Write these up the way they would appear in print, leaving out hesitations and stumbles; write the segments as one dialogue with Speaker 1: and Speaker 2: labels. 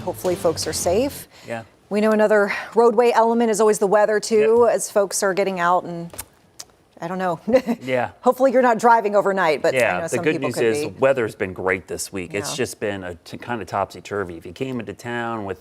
Speaker 1: hopefully folks are safe.
Speaker 2: Yeah.
Speaker 1: We know another roadway element is always the weather too, as folks are getting out and I don't know.
Speaker 2: Yeah.
Speaker 1: Hopefully you're not driving overnight, but I
Speaker 2: Yeah,
Speaker 1: know
Speaker 2: the
Speaker 1: some
Speaker 2: good
Speaker 1: people
Speaker 2: news
Speaker 1: could
Speaker 2: is
Speaker 1: be.
Speaker 2: weather's been great this week.
Speaker 1: Yeah.
Speaker 2: It's just been kind of topsy-turvy. If you came into town with,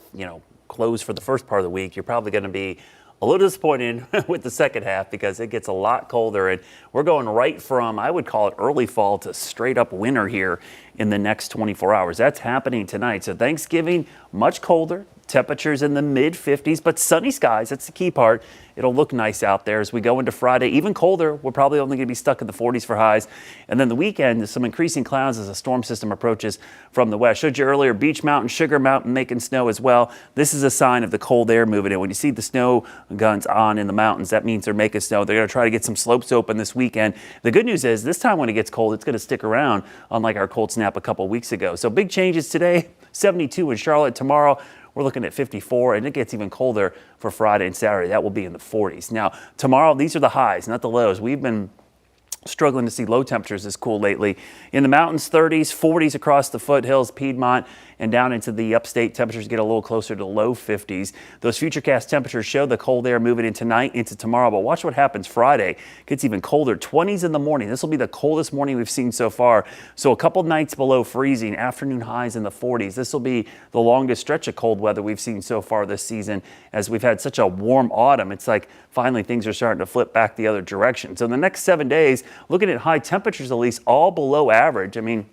Speaker 2: closed for the first part of the week, you're probably going to be a little disappointed with the second half because it gets a lot colder, and we're going right from, I would call it early fall to straight up winter here in the next 24 hours. That's happening tonight. So Thanksgiving, much colder. Temperatures in the mid 50s, but sunny skies. That's the key part. It'll look nice out there as we go into Friday. Even colder. We're probably only going to be stuck in the 40s for highs. And then the weekend, some increasing clouds as a storm system approaches from the west. Showed you earlier Beach Mountain, Sugar Mountain making snow as well. This is a sign of the cold air moving in. When you see the snow guns on in the mountains, that means they're making snow. They're going to try to get some slopes open this weekend. The good news is this time when it gets cold, it's going to stick around, unlike our cold snap a couple weeks ago. So big changes today. 72 in Charlotte tomorrow. We're looking at 54, and it gets even colder for Friday and Saturday. That will be in the 40s. Now, tomorrow, these are the highs, not the lows. We've been struggling to see low temperatures this cool lately. In the mountains, 30s, 40s across the foothills, Piedmont, and down into the upstate, temperatures get a little closer to low 50s. Those futurecast temperatures show the cold air moving in tonight into tomorrow, but watch what happens Friday. It gets even colder, 20s in the morning. This will be the coldest morning we've seen so far. So a couple nights below freezing, afternoon highs in the 40s. This will be the longest stretch of cold weather we've seen so far this season, as we've had such a warm autumn. It's like finally things are starting to flip back the other direction. So in the next 7 days, looking at high temperatures, at least all below average. I mean,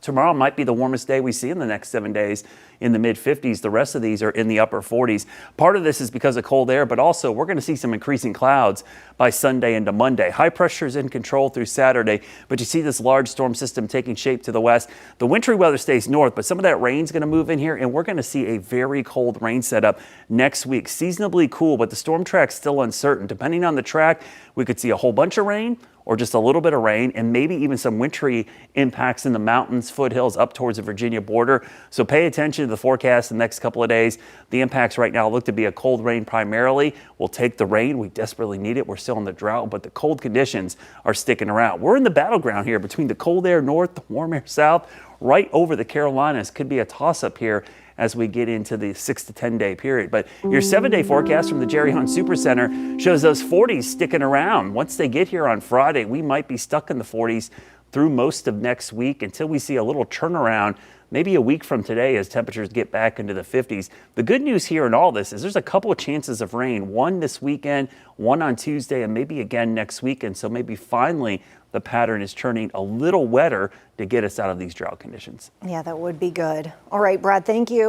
Speaker 2: tomorrow might be the warmest day we see in the next 7 days in the mid 50s. The rest of these are in the upper 40s. Part of this is because of cold air, but also we're going to see some increasing clouds by Sunday into Monday. High pressure is in control through Saturday, but you see this large storm system taking shape to the west. The wintry weather stays north, but some of that rain's going to move in here, and we're going to see a very cold rain setup next week. Seasonably cool, but the storm track's still uncertain. Depending on the track, we could see a whole bunch of rain or just a little bit of rain, and maybe even some wintry impacts in the mountains, foothills up towards the Virginia border. So pay attention to the forecast the next couple of days. The impacts right now look to be a cold rain primarily. We'll take the rain. We desperately need it. We're still in the drought, but the cold conditions are sticking around. We're in the battleground here between the cold air north, the warm air south, right over the Carolinas. Could be a toss-up here as we get into the 6 to 10 day period. But your 7-day forecast from the Jerry Hunt Super Center shows those 40s sticking around. Once they get here on Friday, we might be stuck in the 40s through most of next week until we see a little turnaround, maybe a week from today as temperatures get back into the 50s. The good news here in all this is there's a couple of chances of rain, one this weekend, one on Tuesday, and maybe again next weekend. So maybe finally the pattern is turning a little wetter to get us out of these drought conditions.
Speaker 1: Yeah, that would be good. All right, Brad, thank you.